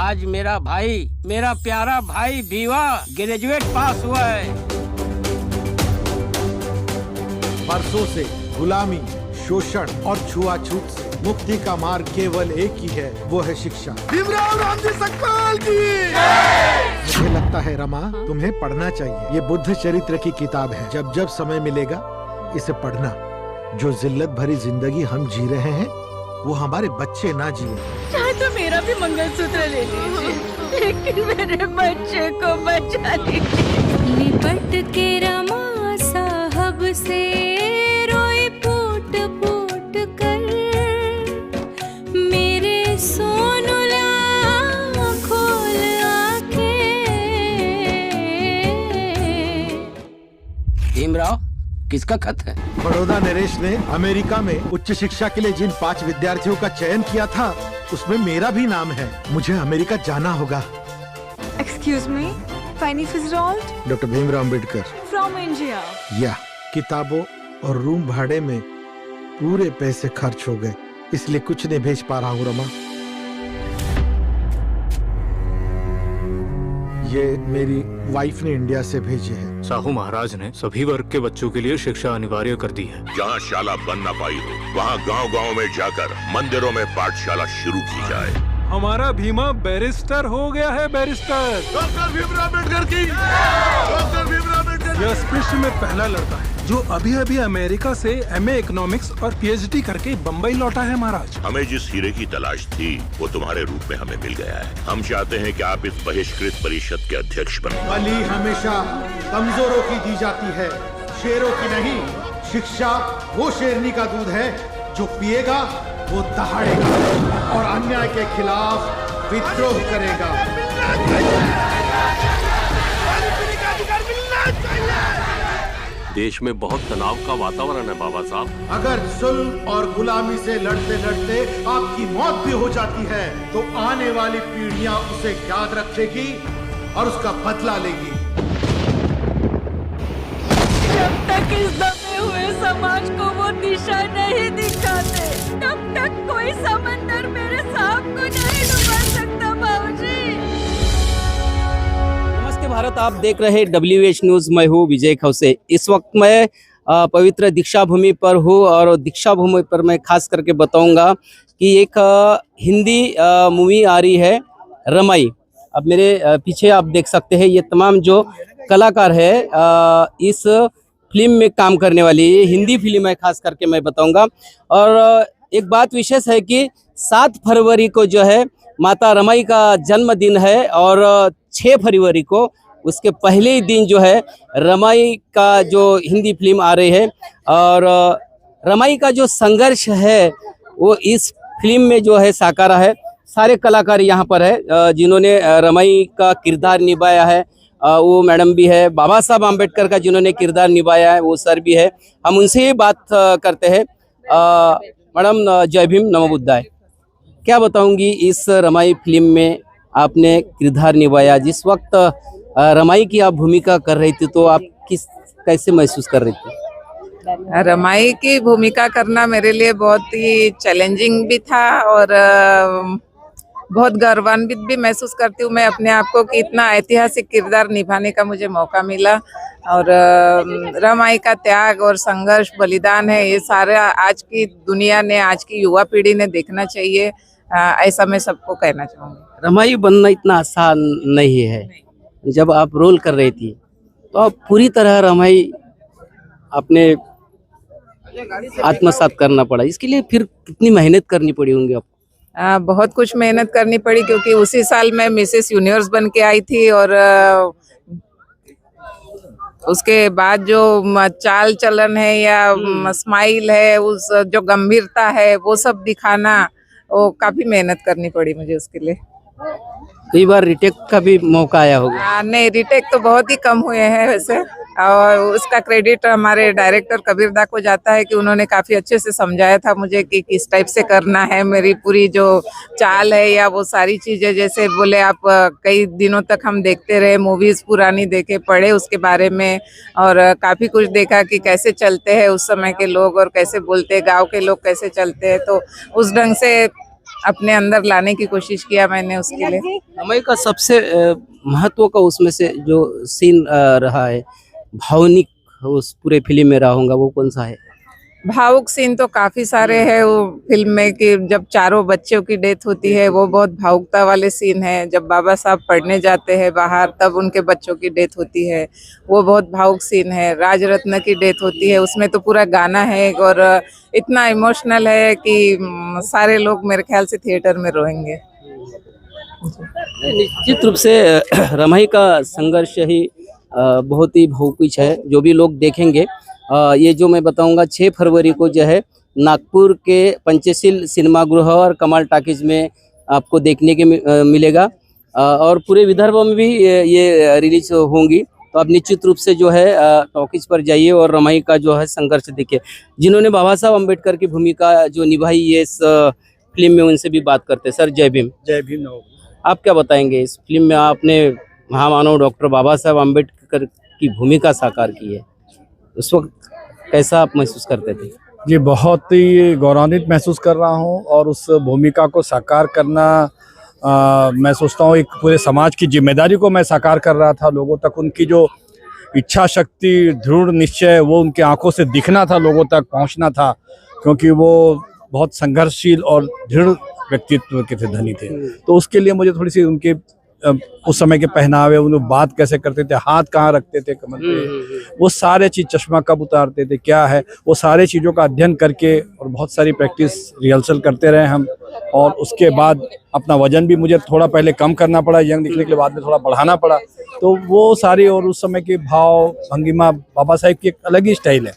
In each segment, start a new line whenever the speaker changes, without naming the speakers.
आज मेरा भाई, मेरा प्यारा भाई भीवा ग्रेजुएट पास हुआ है।
बरसों से गुलामी, शोषण और छुआछूत से मुक्ति का मार्ग केवल एक ही है, वो है शिक्षा। भीमराव रामजी सकपाल की। मुझे लगता है रमा, तुम्हें पढ़ना चाहिए। ये बुद्ध चरित्र की किताब है। जब जब समय मिलेगा इसे पढ़ना। जो जिल्लत भरी जिंदगी हम जी रहे हैं वो हमारे बच्चे ना जिए।
चाहे तो मेरा भी मंगलसूत्र ले लीजिए, लेकिन मेरे बच्चे को बचा लीजिए।
लिपट के रमा साहब से रोई फूट फूट कर, मेरे सोनुला खोल आंखें।
भीमराव, किसका खत है?
बड़ौदा नरेश ने अमेरिका में उच्च शिक्षा के लिए जिन 5 विद्यार्थियों का चयन किया था उसमें मेरा भी नाम है। मुझे अमेरिका जाना होगा।
Excuse me, Fanny Fitzgerald
doctor Bhimrao Ambedkar.
from India.
या किताबों और रूम भाड़े में पूरे पैसे खर्च हो गए, इसलिए कुछ नहीं भेज पा रहा हूँ रमा। ये मेरी वाइफ ने इंडिया से भेजे हैं।
साहू महाराज ने सभी वर्ग के बच्चों के लिए शिक्षा अनिवार्य कर दी है।
जहाँ शाला बन न पाई हो वहाँ गांव-गांव में जाकर मंदिरों में पाठशाला शुरू की जाए।
हमारा भीमा बैरिस्टर हो गया है। बैरिस्टर
डॉक्टर भीमराव अम्बेडकर की। डॉक्टर भीमराव अम्बेडकर।
यह स्पृष्ट में पहला लड़का है जो अभी अभी अमेरिका से MA इकोनॉमिक्स और PhD करके बम्बई लौटा है महाराज।
हमें जिस हीरे की तलाश थी वो तुम्हारे रूप में हमें मिल गया है। हम चाहते हैं कि आप इस बहिष्कृत परिषद के अध्यक्ष बने।
बलि हमेशा कमजोरों की दी जाती है, शेरों की नहीं। शिक्षा वो शेरनी का दूध है जो पिएगा वो दहाड़ेगा और अन्याय के खिलाफ विद्रोह करेगा।
देश में बहुत तनाव का वातावरण है बाबा साहब।
अगर जुल्म और गुलामी से लड़ते लड़ते आपकी मौत भी हो जाती है तो आने वाली पीढ़ियां उसे याद रखेगी और उसका बदला लेगी।
जब तक इस दबे हुए समाज को वो दिशा नहीं दिखाते, तब तक कोई समंदर मेरे साहब को नहीं डुबा सकता बाबूजी।
नमस्ते भारत, आप देख रहे हैं WH न्यूज। मैं हूँ विजय खौसे। इस वक्त मैं पवित्र दीक्षा भूमि पर हूँ और दीक्षा भूमि पर मैं खास करके बताऊंगा कि एक हिंदी मूवी आ रही है रमाई। अब मेरे पीछे आप देख सकते हैं ये तमाम जो कलाकार है इस फिल्म में काम करने वाली। ये हिंदी फिल्म है खास करके मैं बताऊंगा। और एक बात विशेष है कि 7 फरवरी को जो है माता रमाई का जन्मदिन है और 6 फरवरी को उसके पहले ही दिन जो है रमाई का जो हिंदी फिल्म आ रही है। और रमाई का जो संघर्ष है वो इस फिल्म में जो है साकारा है। सारे कलाकार यहाँ पर है जिन्होंने रमाई का किरदार निभाया है। वो मैडम भी है, बाबा साहब आम्बेडकर का जिन्होंने किरदार निभाया है वो सर भी है। हम उनसे ही बात करते हैं। मैडम जय भीम, नमो बुद्धाय। क्या बताऊंगी इस रमाई फिल्म में आपने किरदार निभाया। जिस वक्त रमाई की आप भूमिका कर रही थी तो आप कैसे महसूस कर रही थी?
रमाई की भूमिका करना मेरे लिए बहुत ही चैलेंजिंग भी था और बहुत गौरवान्वित भी महसूस करती हूँ मैं अपने आप को कि इतना ऐतिहासिक किरदार निभाने का मुझे मौका मिला। और रमाई का त्याग और संघर्ष, बलिदान है, ये सारा आज की दुनिया ने, आज की युवा पीढ़ी ने देखना चाहिए। ऐसा मैं सबको कहना चाहूँगी।
रमाई बनना इतना आसान नहीं है। जब आप रोल कर रही थी तो आप पूरी तरह रमाई अपने आत्मसात करना पड़ा। इसके लिए फिर कितनी मेहनत करनी पड़ी होंगी आपको?
बहुत कुछ मेहनत करनी पड़ी क्योंकि उसी साल मैं मिसेस यूनिवर्स बन के आई थी और उसके बाद जो चाल चलन है या स्माइल है, उस जो गंभीरता है वो सब दिखाना, वो काफी मेहनत करनी पड़ी मुझे उसके लिए।
कई बार रिटेक का भी मौका आया होगा?
नहीं, रिटेक तो बहुत ही कम हुए हैं वैसे, और उसका क्रेडिट हमारे डायरेक्टर कबीर दा को जाता है कि उन्होंने काफी अच्छे से समझाया था मुझे कि किस टाइप से करना है। मेरी पूरी जो चाल है या वो सारी चीजें, जैसे बोले आप, कई दिनों तक हम देखते रहे, मूवीज पुरानी देखे, पढ़े उसके बारे में और काफी कुछ देखा कि कैसे चलते हैं उस समय के लोग और कैसे बोलते हैं, गाँव के लोग कैसे चलते हैं। तो उस ढंग से अपने अंदर लाने की कोशिश किया मैंने उसके लिए।
रमाई का सबसे महत्व का उसमें से जो सीन रहा है, भावनिक उस पूरे फिल्म में रहा होगा, वो कौन सा है?
भावुक सीन तो काफी सारे हैं वो फिल्म में, कि जब चारों बच्चों की डेथ होती है वो बहुत भावुकता वाले सीन है। जब बाबा साहब पढ़ने जाते हैं बाहर तब उनके बच्चों की डेथ होती है, वो बहुत भावुक सीन है। राजरत्न की डेथ होती है, उसमें तो पूरा गाना है और इतना इमोशनल है कि सारे लोग मेरे ख्याल से थिएटर में रोएंगे।
निश्चित रूप से रमाई का संघर्ष ही बहुत ही भावुक है। जो भी लोग देखेंगे, ये जो मैं बताऊंगा 6 फरवरी को जो है नागपुर के पंचशील सिनेमा गृह और कमाल टाकीज में आपको देखने के मिलेगा, और पूरे विदर्भ में भी ये रिलीज होंगी। तो आप निश्चित रूप से जो है टॉकीज पर जाइए और रमाई का जो है संघर्ष देखिए। जिन्होंने बाबा साहब अम्बेडकर की भूमिका जो निभाई है इस फिल्म में, उनसे भी बात करते हैं। सर जय भीम।
जय भीम।
आप क्या बताएंगे, इस फिल्म में आपने महामानव डॉक्टर बाबा साहब अम्बेडकर की भूमिका साकार की है, उस वक्त कैसा आप महसूस करते थे?
जी, बहुत ही गौरवान्वित महसूस कर रहा हूँ और उस भूमिका को साकार करना मैं सोचता हूँ एक पूरे समाज की जिम्मेदारी को मैं साकार कर रहा था। लोगों तक उनकी जो इच्छा शक्ति, दृढ़ निश्चय, वो उनके आंखों से दिखना था, लोगों तक पहुँचना था, क्योंकि वो बहुत संघर्षशील और दृढ़ व्यक्तित्व के थे, धनी थे। तो उसके लिए मुझे थोड़ी सी उनके उस समय के पहनावे, उन बात कैसे करते थे, हाथ कहाँ रखते थे कमर पे, वो सारे चीज, चश्मा कब उतारते थे, क्या है, वो सारे चीज़ों का अध्ययन करके और बहुत सारी प्रैक्टिस रिहर्सल करते रहे हम। और उसके बाद अपना वजन भी मुझे थोड़ा पहले कम करना पड़ा, यंग दिखने के लिए, बाद में थोड़ा बढ़ाना पड़ा। तो वो सारी, और उस समय के भाव भंगिमा, बाबा साहेब की एक अलग ही स्टाइल है।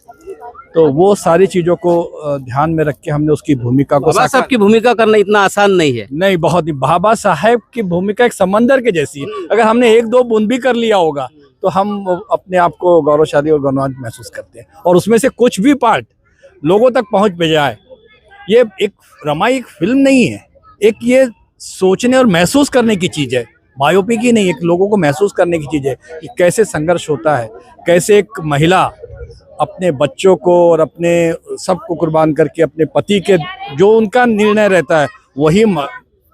तो वो सारी चीजों को ध्यान में रख के हमने उसकी भूमिका को,
बाबा साहब की भूमिका करना इतना आसान नहीं है।
नहीं, बहुत ही। बाबा साहेब की भूमिका एक समंदर के जैसी है। अगर हमने 1-2 बूंद भी कर लिया होगा तो हम अपने आप को गौरवशाली और गौरवान्वित महसूस करते हैं। और उसमें से कुछ भी पार्ट लोगों तक पहुंच पे जाए, ये एक रमाई एक फिल्म नहीं है, एक ये सोचने और महसूस करने की चीज है। बायोपिक ही नहीं, एक लोगों को महसूस करने की चीज है कि कैसे संघर्ष होता है, कैसे एक महिला अपने बच्चों को और अपने सबको कुर्बान करके अपने पति के जो उनका निर्णय रहता है वही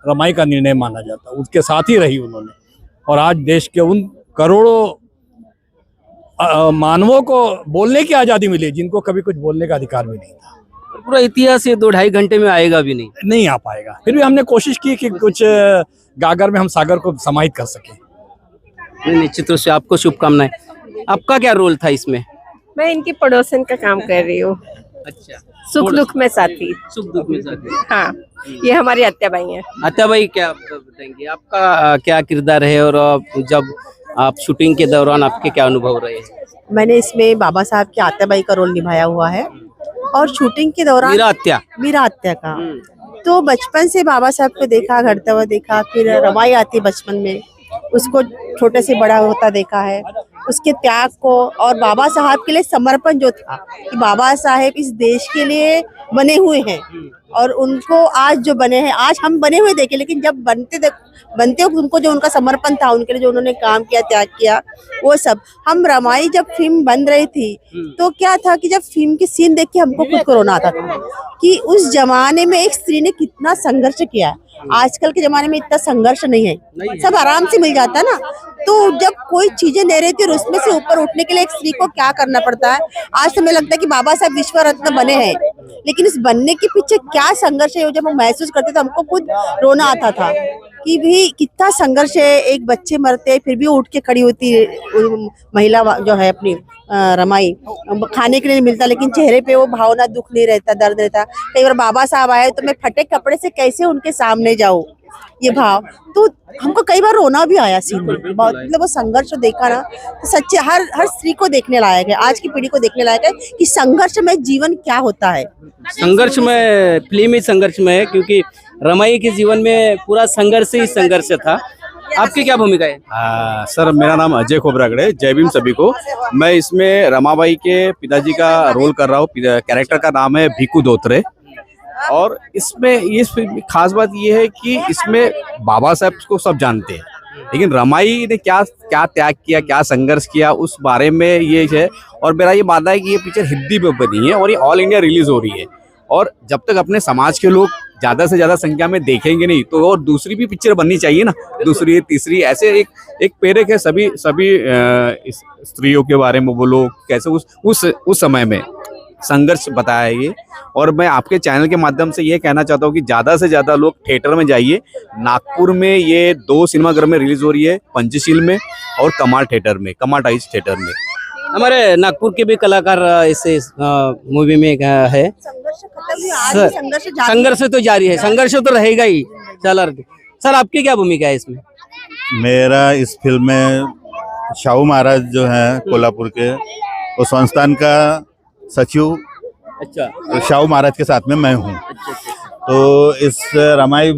रमाई का निर्णय माना जाता है, उसके साथ ही रही उन्होंने। और आज देश के उन करोड़ों मानवों को बोलने की आज़ादी मिली जिनको कभी कुछ बोलने का अधिकार भी नहीं था।
पूरा इतिहास ये 2-2.5 घंटे में आएगा भी नहीं
आ पाएगा। फिर भी हमने कोशिश की कि कुछ गागर में हम सागर को समाहित कर सकें।
निश्चित रूप से आपको शुभकामनाएं। आपका क्या रोल था इसमें?
मैं इनकी पड़ोसन का काम कर रही हूँ।
अच्छा,
सुख दुख में साथी।
सुख दुख में साथी।
हाँ, ये हमारी आत्याबाई हैं।
आत्याबाई, क्या बताएंगे, आपका क्या किरदार है और जब आप शूटिंग के दौरान आपके क्या अनुभव रहे?
मैंने इसमें बाबा साहब की आत्याबाई का रोल निभाया हुआ है और शूटिंग के दौरान मीरा आत्या का। तो बचपन से बाबा साहब को देखा, घड़ता हुआ देखा, फिर रमाई आती बचपन में, उसको छोटे से बड़ा होता देखा है, उसके त्याग को और बाबा साहब के लिए समर्पण जो था कि बाबा साहेब इस देश के लिए बने हुए हैं और उनको आज जो बने हैं, आज हम बने हुए देखे, लेकिन जब बनते उनको जो उनका समर्पण था, उनके लिए जो उन्होंने काम किया, त्याग किया, वो सब। हम रमाई जब फिल्म बन रही थी तो क्या था कि जब फिल्म की सीन देख के हमको खुद को रोना आता था कि उस जमाने में एक स्त्री ने कितना संघर्ष किया। आजकल के जमाने में इतना संघर्ष नहीं है, सब आराम से मिल जाता है ना। तो जब कोई चीजें ले रही थी और उसमें से ऊपर उठने के लिए एक स्त्री को क्या करना पड़ता है। आज तो मुझे लगता है कि बाबा साहब विश्व रत्न बने हैं, लेकिन इस बनने के पीछे क्या संघर्ष है, जब हम महसूस करते तो हमको खुद रोना आता था कि भी कितना संघर्ष है। एक बच्चे मरते फिर भी उठ के खड़ी होती महिला जो है अपनी रमाई, खाने के लिए नहीं मिलता लेकिन चेहरे पे वो भावना, दुख नहीं रहता, दर्द रहता। कई बार बाबा साहब आए तो मैं फटे कपड़े से कैसे उनके सामने जाऊं, ये भाव। तो हमको कई बार रोना भी आया सीन में, बहुत मतलब वो संघर्ष देखा ना, तो सच्चे हर स्त्री को देखने लायक है, आज की पीढ़ी को देखने लायक है कि संघर्ष में जीवन क्या होता है।
संघर्ष में फिल्म ही संघर्ष में है, क्योंकि रमाई के जीवन में पूरा संघर्ष ही संघर्ष था। आपकी क्या भूमिका है?
सर, मेरा नाम अजय खोबरागड़े। जय भीम सभी को। मैं इसमें रमाबाई के पिताजी का रोल कर रहा हूँ। कैरेक्टर का नाम है भीकू दोत्रे। और इसमें ये खास बात ये है कि इसमें बाबा साहब को सब जानते हैं, लेकिन रमाई ने क्या क्या त्याग किया, क्या संघर्ष किया, उस बारे में ये है। और मेरा ये मानना है कि ये पिक्चर हिंदी में बनी है और ये ऑल इंडिया रिलीज हो रही है। और जब तक अपने समाज के लोग ज्यादा से ज्यादा संख्या में देखेंगे नहीं तो और दूसरी भी पिक्चर बननी चाहिए ना, दूसरी तीसरी ऐसे एक प्रेरक है सभी स्त्रियों के बारे में बोलो कैसे उस समय में संघर्ष बताया है ये। और मैं आपके चैनल के माध्यम से ये कहना चाहता हूँ कि ज्यादा से ज्यादा लोग थिएटर में जाइए। नागपुर में ये 2 सिनेमाघर में रिलीज हो रही है, पंचशील में और कमाल थिएटर में, कमाल टाइज थिएटर में।
हमारे नागपुर के भी कलाकार इस मूवी में है। संघर्ष तो जारी है, संघर्ष तो रहेगा ही। चल सर, आपकी क्या भूमिका है इसमें?
मेरा इस फिल्म में शाहू महाराज जो है कोल्हापुर के, वो संस्थान का सचिव
अच्छा
शाहू महाराज के साथ में मैं हूँ। तो इस रामाई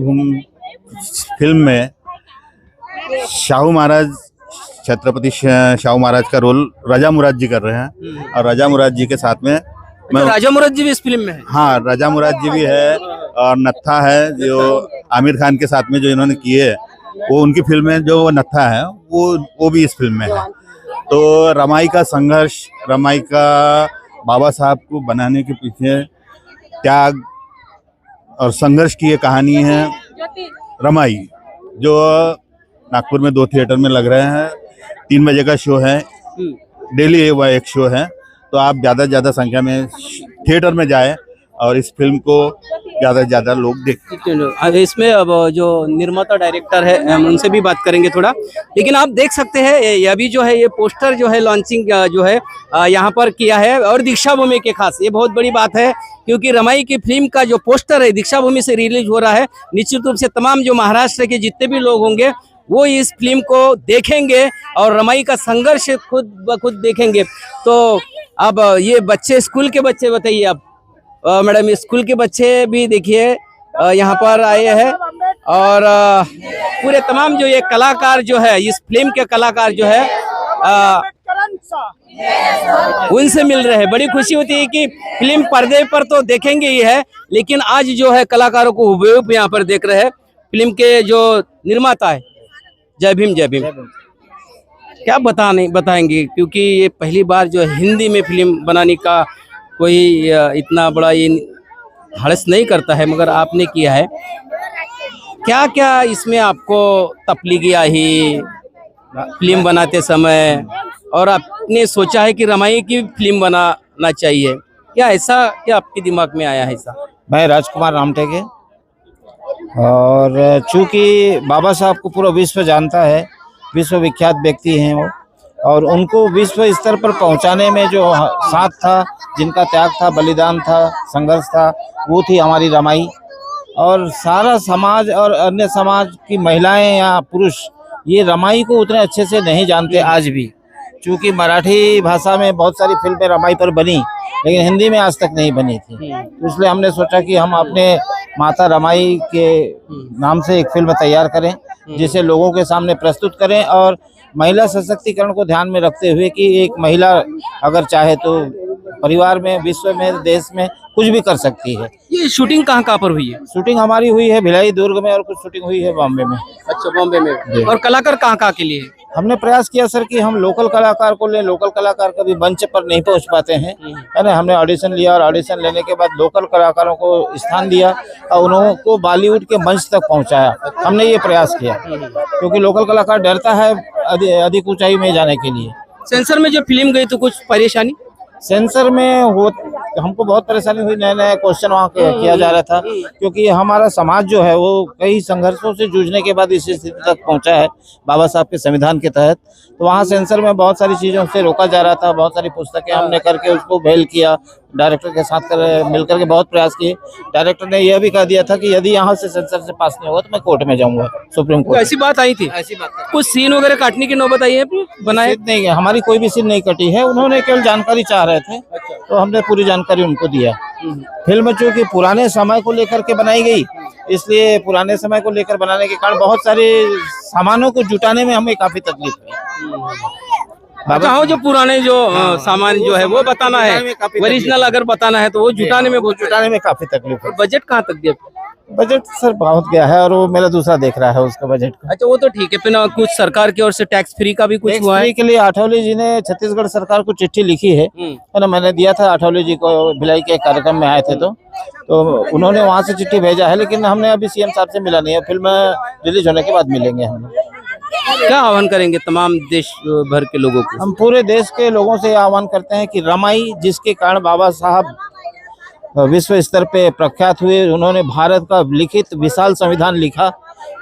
फिल्म में शाहू महाराज, छत्रपति शाहू महाराज का रोल राजा मुराद जी कर रहे हैं और राजा मुराद जी के साथ में मैं।
राजा मुराद जी भी इस फिल्म में है?
हाँ, राजा मुराद जी भी है और नत्था है जो आमिर खान के साथ में जो इन्होंने किए है, वो उनकी फिल्म में जो नत्था है वो भी इस फिल्म में है। तो रमाई का संघर्ष, रमाई का बाबा साहब को बनाने के पीछे त्याग और संघर्ष की ये कहानी है। रमाई जो नागपुर में 2 थिएटर में लग रहे हैं, 3 बजे का शो है, डेली एक शो है। तो आप ज़्यादा से ज़्यादा संख्या में थिएटर में जाएं और इस फिल्म को ज़्यादा से ज़्यादा लोग देखें।
इसमें अब जो निर्माता डायरेक्टर है हम उनसे भी बात करेंगे थोड़ा, लेकिन आप देख सकते हैं ये अभी जो है ये पोस्टर जो है लॉन्चिंग जो है यहाँ पर किया है और दीक्षा भूमि के खास, ये बहुत बड़ी बात है क्योंकि रमाई की फिल्म का जो पोस्टर है दीक्षा भूमि से रिलीज हो रहा है। निश्चित रूप से तमाम जो महाराष्ट्र के जितने भी लोग होंगे वो इस फिल्म को देखेंगे और रमाई का संघर्ष खुद ब खुद देखेंगे। तो अब ये बच्चे, स्कूल के बच्चे बताइए आप मैडम, स्कूल के बच्चे भी देखिए यहाँ पर आए हैं और पूरे तमाम जो ये कलाकार जो है, इस फिल्म के कलाकार जो है उनसे मिल रहे हैं। बड़ी खुशी होती है कि फिल्म पर्दे पर तो देखेंगे ही है, लेकिन आज जो है कलाकारों को हुबहू यहाँ पर देख रहे हैं। फिल्म के जो निर्माता है, जय भीम जय भीम, क्या बताएंगे क्योंकि ये पहली बार जो हिंदी में फिल्म बनाने का कोई इतना बड़ा ये हड़स नहीं करता है, मगर आपने किया है। क्या क्या इसमें आपको तकलीफ आई फिल्म बनाते समय और आपने सोचा है कि रमाई की फिल्म बनाना चाहिए, क्या ऐसा क्या आपके दिमाग में आया है ऐसा?
मैं राजकुमार रामटेके, और चूंकि बाबा साहब को पूरा विश्व जानता है, विश्व विख्यात व्यक्ति हैं वो, और उनको विश्व स्तर पर पहुंचाने में जो साथ था, जिनका त्याग था, बलिदान था, संघर्ष था, वो थी हमारी रमाई। और सारा समाज और अन्य समाज की महिलाएं या पुरुष ये रमाई को उतने अच्छे से नहीं जानते आज भी, क्योंकि मराठी भाषा में बहुत सारी फिल्में रमाई पर बनी लेकिन हिंदी में आज तक नहीं बनी थी। तो इसलिए हमने सोचा कि हम अपने माता रमाई के नाम से एक फिल्म तैयार करें जिसे लोगों के सामने प्रस्तुत करें, और महिला सशक्तिकरण को ध्यान में रखते हुए कि एक महिला अगर चाहे तो परिवार में, विश्व में, देश में कुछ भी कर सकती है।
ये शूटिंग कहाँ पर हुई है?
शूटिंग हमारी हुई है भिलाई, दुर्ग में, और कुछ शूटिंग हुई है बॉम्बे में।
अच्छा, बॉम्बे में। और कलाकार कहाँ के लिए?
हमने प्रयास किया सर कि हम लोकल कलाकार को लें। लोकल कलाकार कभी मंच पर नहीं पहुंच पाते हैं, है ना। हमने ऑडिशन लिया और ऑडिशन लेने के बाद लोकल कलाकारों को स्थान दिया और उनको बॉलीवुड के मंच तक पहुंचाया। हमने ये प्रयास किया क्योंकि लोकल कलाकार डरता है अधिक ऊंचाई में जाने के लिए।
सेंसर में जब फिल्म गई तो कुछ परेशानी?
सेंसर में हमको बहुत परेशानी हुई। नए नए क्वेश्चन वहाँ किया जा रहा था क्योंकि हमारा समाज जो है वो कई संघर्षों से जूझने के बाद इस स्थिति तक पहुँचा है बाबा साहब के संविधान के तहत। तो वहाँ सेंसर में बहुत सारी चीज़ों से रोका जा रहा था। बहुत सारी पुस्तकें हमने करके उसको भेल किया, डायरेक्टर के साथ मिलकर के बहुत प्रयास किए। डायरेक्टर ने यह भी कह दिया था कि यदि यहाँ से सेंसर से पास नहीं होगा तो मैं कोर्ट में जाऊंगा, सुप्रीम कोर्ट।
ऐसी बात आई थी? ऐसी बात। कुछ सीन वगैरह काटने की नौबत आई है? बनाए
नहीं, हमारी कोई भी सीन नहीं कटी है। उन्होंने केवल जानकारी चाह रहे थे तो हमने पूरी जानकारी उनको दिया। फिल्म चूंकि पुराने समय को लेकर के बनाई गई, इसलिए पुराने समय को लेकर बनाने के कारण बहुत सारे सामानों को जुटाने में हमें काफी तकलीफ हुई।
अच्छा, जो पुराने जो सामान जो है वो बताना है, ओरिजिनल अगर बताना है तो वो जुटाने में
काफी तकलीफ है।
बजट कहाँ तक दिया?
बजट सर बहुत गया है और वो मेरा दूसरा देख रहा है उसका बजट को।
अच्छा वो तो ठीक है, फिर ना कुछ सरकार की ओर से टैक्स फ्री का भी कुछ
टैक्स
हुआ है?
फ्री के लिए आठवले जी ने छत्तीसगढ़ सरकार को चिट्ठी लिखी है ना, मैंने दिया था आठवले जी को, भिलाई के कार्यक्रम में आए थे तो उन्होंने वहाँ से चिट्ठी भेजा है, लेकिन हमने अभी सीएम साहब से मिला नहीं है। फिल्म रिलीज होने के बाद मिलेंगे हम लोग।
क्या आह्वान करेंगे तमाम देश भर के लोगों को?
हम पूरे देश के लोगों से आह्वान करते हैं कि रमाई जिसके कारण बाबा साहब विश्व स्तर पे प्रख्यात हुए, उन्होंने भारत का लिखित विशाल संविधान लिखा,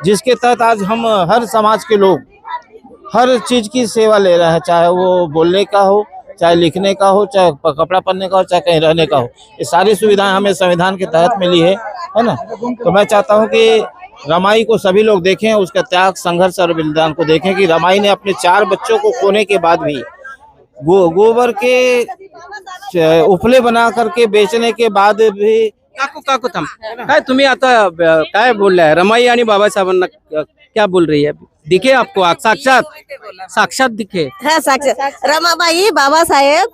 जिसके तहत आज हम हर समाज के लोग हर चीज की सेवा ले रहे हैं, चाहे वो बोलने का हो, चाहे लिखने का हो, चाहे कपड़ा पहनने का हो, चाहे कहीं रहने का हो। ये सारी सुविधाएं हमें संविधान के तहत मिली है ना। तो मैं चाहता हूँ कि रमाई को सभी लोग देखें, उसका त्याग, संघर्ष और बलिदान को देखें कि रमाई ने अपने 4 बच्चों को खोने के बाद भी गोबर के उपले बना करके बेचने के बाद भी
काकू थांब काय तुम्ही आता काय बोललाय? रमाई आणि बाबासाहेबांना क्या बोल रही है? दिखे आपको साक्षात दिखे?
हा साक्षात रमाबाई बाबासाहेब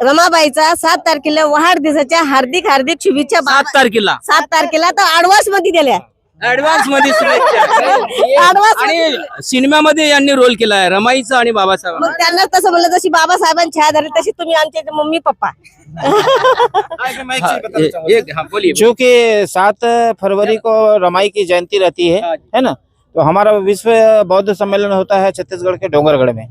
रमाबाईचा 7 तारखेला वाढदिवसाच्या हार्दिक हार्दिक शुभेच्छा. 7 तारखेला तर ऍडव्हान्स मध्ये दिल्या.
ऍडव्हान्स मध्ये शुभेच्छा. आणि सिनेमामध्ये यांनी रोल केला आहे रमाईचा आणि बाबासाहेब.
मग त्यांना तसं म्हणलं, जशी बाबासाहेबांची छाया धरली तशी तुम्ही आमचे मम्मी पप्पा.
चूँकि 7 फरवरी को रमाई की जयंती रहती है ना, तो हमारा विश्व बौद्ध सम्मेलन होता है छत्तीसगढ़ के डोंगरगढ़ में,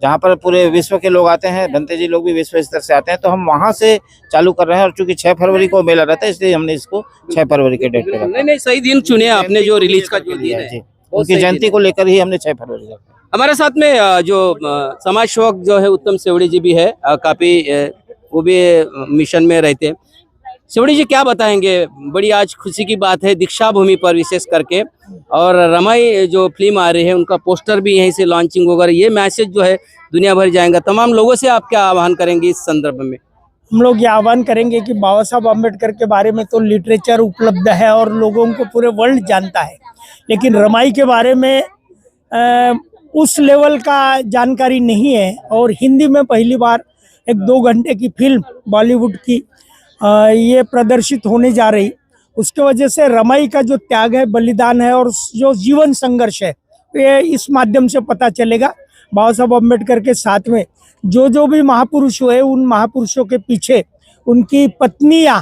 जहाँ पर पूरे विश्व के लोग आते हैं, धनते जी लोग भी विश्व स्तर से आते हैं। तो हम वहाँ से चालू कर रहे हैं और चूंकि 6 फरवरी को मेला रहता है, इसलिए हमने इसको 6 फरवरी के डेट पे रखा।
नहीं सही दिन चुने आपने जो रिलीज का जो दिन है,
उनकी जयंती को लेकर ही हमने 6 फरवरी रखा।
हमारे साथ में जो समाज सेवक जो है उत्तम सेवड़ी जी भी है, काफी वो भी मिशन में रहते हैं। सेवड़ी जी क्या बताएंगे? बड़ी आज खुशी की बात है दीक्षा भूमि पर विशेष करके, और रमाई जो फिल्म आ रही है उनका पोस्टर भी यहीं से लॉन्चिंग होगा। ये मैसेज जो है दुनिया भर जाएगा, तमाम लोगों से आप क्या आह्वान करेंगे इस संदर्भ में?
हम लोग ये आह्वान करेंगे कि बाबा साहब अम्बेडकर के बारे में तो लिटरेचर उपलब्ध है और लोगों को पूरे वर्ल्ड जानता है, लेकिन रमाई के बारे में उस लेवल का जानकारी नहीं है। और हिंदी में पहली बार एक 2 घंटे की फिल्म बॉलीवुड की ये प्रदर्शित होने जा रही, उसके वजह से रमाई का जो त्याग है, बलिदान है और जो जीवन संघर्ष है, ये इस माध्यम से पता चलेगा। बाबा साहब अम्बेडकर के साथ में जो भी महापुरुष हुए, उन महापुरुषों के पीछे उनकी पत्नियां,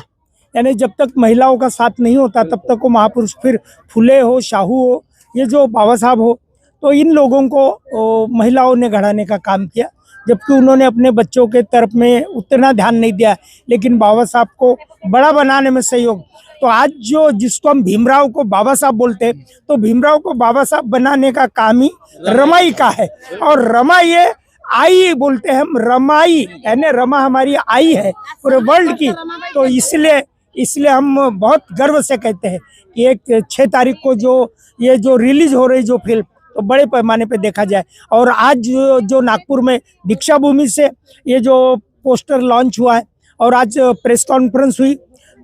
यानी जब तक महिलाओं का साथ नहीं होता तब तक वो महापुरुष, फिर फुले हो, शाहू हो, ये जो बाबा साहब हो, तो इन लोगों को महिलाओं ने गढ़ाने का काम किया, जबकि उन्होंने अपने बच्चों के तरफ में उतना ध्यान नहीं दिया, लेकिन बाबा साहब को बड़ा बनाने में सहयोग। तो आज जो जिसको हम भीमराव को बाबा साहब बोलते हैं, तो भीमराव को बाबा साहब बनाने का काम ही रमाई का है। और रमा ये आई बोलते हैं हम, रमाई यानी रमा हमारी आई है पूरे वर्ल्ड की। तो इसलिए हम बहुत गर्व से कहते हैं कि एक 6 तारीख को जो रिलीज हो रही जो फिल्म, तो बड़े पैमाने पे देखा जाए। और आज जो नागपुर में दीक्षा भूमि से ये जो पोस्टर लॉन्च हुआ है और आज प्रेस कॉन्फ्रेंस हुई,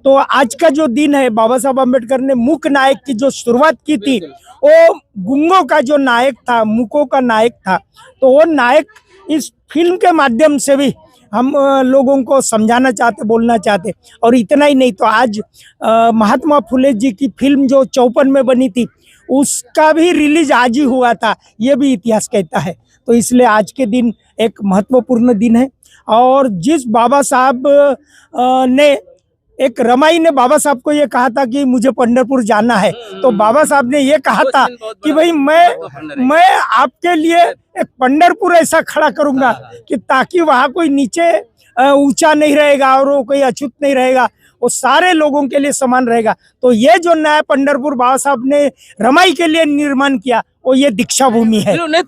तो आज का जो दिन है, बाबा साहब अम्बेडकर ने मूक नायक की जो शुरुआत की थी, वो गूंगों का जो नायक था, मूकों का नायक था, तो वो नायक इस फिल्म के माध्यम से भी हम लोगों को समझाना चाहते, बोलना चाहते। और इतना ही नहीं, तो आज महात्मा फुले जी की फिल्म जो 54 में बनी थी, उसका भी रिलीज आज ही हुआ था, ये भी इतिहास कहता है। तो इसलिए आज के दिन एक महत्वपूर्ण दिन है। और जिस बाबा साहब ने, एक रमाई ने बाबा साहब को ये कहा था कि मुझे पंढरपुर जाना है, तो बाबा साहब ने ये कहा था कि भाई मैं आपके लिए एक पंढरपुर ऐसा खड़ा करूंगा कि ताकि वहाँ कोई नीचे ऊंचा नहीं रहेगा और वो कोई अछूत नहीं रहेगा, वो सारे लोगों के लिए समान रहेगा। तो ये जो नया पंढरपुर बाबा साहब ने रमाई के लिए निर्माण किया, वो ये दीक्षा भूमि है।
नहीं, मैं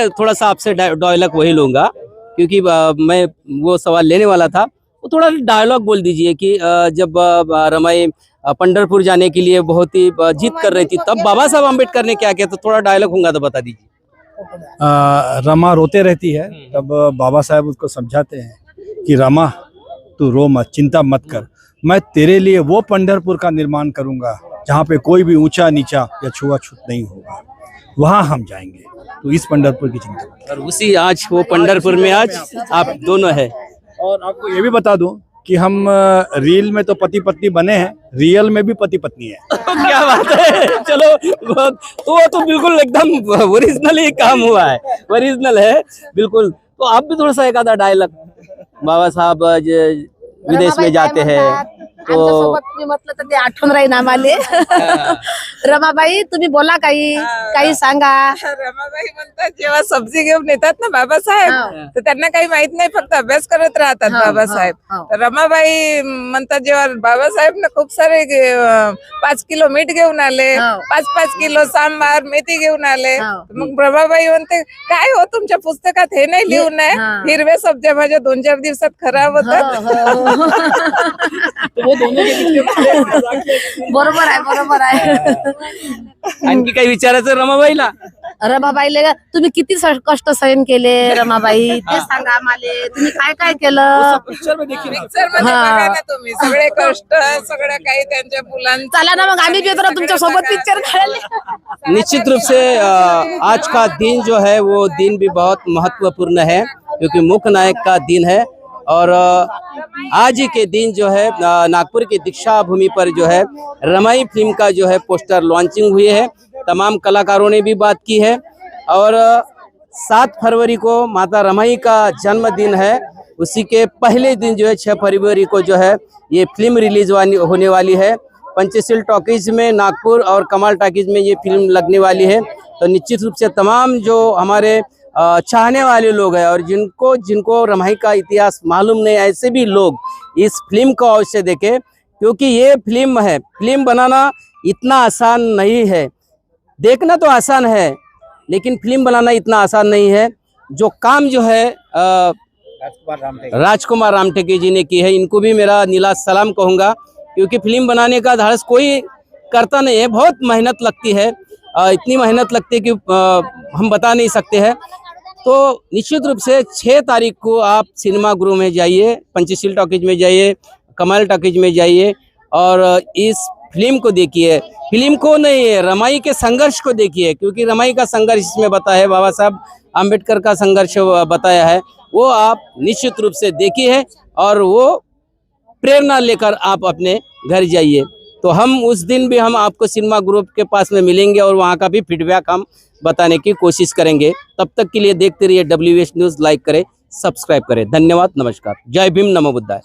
थोड़ा सा आपसे डायलॉग वही लूंगा, क्योंकि मैं वो सवाल लेने वाला था। वो थोड़ा डायलॉग बोल दीजिए कि जब रमाई पंढरपुर जाने के लिए बहुत ही जिद कर रही थी, तब बाबा साहब अम्बेडकर ने क्या किया? तो थोड़ा डायलॉग होगा तो बता दीजिए।
रमा रोते रहती है, तब बाबा साहब उसको समझाते हैं कि रमा तू रो मत, चिंता मत कर, मैं तेरे लिए वो पंढरपुर का निर्माण करूंगा जहाँ पे कोई भी ऊंचा नीचा या छुआछूत नहीं होगा, वहाँ हम जाएंगे। तो इस पंढरपुर की चिंता,
और उसी आज वो पंढरपुर में आज आप दोनों है।
और आपको ये भी बता दूं कि हम रील में तो पति पत्नी बने हैं, रियल में भी पति पत्नी है।
क्या बात है, चलो वो तो बिल्कुल एकदम ओरिजिनल ही काम हुआ है, ओरिजिनल है बिल्कुल। तो आप भी थोड़ा सा एक आधा डायलॉग, बाबा साहब विदेश में जाते हैं तो
म्हटलं तर ते आठवण राहील आम्हाले। रमाबाई तुम्ही बोला काही सांगा।
रमाबाई म्हणतात जेव्हा सब्जी घेऊन येतात ना बाबासाहेब, तर त्यांना काही माहित नाही, फक्त अभ्यास करत राहतात बाबासाहेब। तर रमाबाई म्हणतात जेव्हा बाबासाहेब ना खूप सारे 5 किलो मीठ घेऊन आले, 5-5 किलो सांबार मेथी घेऊन आले, मग रमाबाई म्हणते काय हो तुमच्या पुस्तकात हे नाही लिहून आहे, हिरव्या सब्ज्या भाज्या 2-4 दिवसात खराब होतात।
बरोबर आहे।
आणखी काही विचारायचं रमाबाईला?
रमाबाईले तुम्ही किती कष्ट सहन केले रमाबाई ते सांगा आम्हाला, तुम्ही काय काय केलं?
पिक्चर मध्ये बघा ना तुम्ही सगळे कष्ट सगळं काही त्यांच्या मुलांचं।
चला ना मग आम्ही भी जरा तुमच्या सोबत पिक्चर काढले।
निश्चित रूप से आज का दिन जो है वो दिन भी बहुत महत्वपूर्ण है, क्योंकि मुख्य नायक का दिन है। और आज ही के दिन जो है नागपुर के दीक्षा भूमि पर जो है रमाई फिल्म का जो है पोस्टर लॉन्चिंग हुई है। तमाम कलाकारों ने भी बात की है। और 7 फरवरी को माता रमाई का जन्मदिन है, उसी के पहले दिन जो है 6 फरवरी को जो है ये फिल्म रिलीज होने वाली है। पंचशील टॉकीज में नागपुर और कमाल टॉकीज में ये फिल्म लगने वाली है। तो निश्चित रूप से तमाम जो हमारे चाहने वाले लोग हैं और जिनको रमाई का इतिहास मालूम नहीं, ऐसे भी लोग इस फिल्म को अवश्य देखें, क्योंकि ये फिल्म है, फिल्म बनाना इतना आसान नहीं है। देखना तो आसान है, लेकिन फिल्म बनाना इतना आसान नहीं है। जो काम जो है राजकुमार रामटेके जी ने की है, इनको भी मेरा नीला सलाम कहूँगा, क्योंकि फिल्म बनाने का धाड़स कोई करता नहीं है, बहुत मेहनत लगती है। इतनी मेहनत लगती है कि हम बता नहीं सकते हैं। तो निश्चित रूप से 6 तारीख को आप सिनेमा गृह में जाइए, पंचशील टॉकीज में जाइए, कमाल टॉकीज में जाइए और इस फिल्म को देखिए। फिल्म को नहीं, रमाई के संघर्ष को देखिए, क्योंकि रमाई का संघर्ष इसमें बताया है, बाबा साहब आम्बेडकर का संघर्ष बताया है, वो आप निश्चित रूप से देखिए और वो प्रेरणा लेकर आप अपने घर जाइए। तो हम उस दिन भी हम आपको सिनेमा ग्रुप के पास में मिलेंगे और वहाँ का भी फीडबैक हम बताने की कोशिश करेंगे। तब तक के लिए देखते रहिए WH न्यूज़, लाइक करें, सब्सक्राइब करें। धन्यवाद, नमस्कार, जय भीम, नमो बुद्धाय।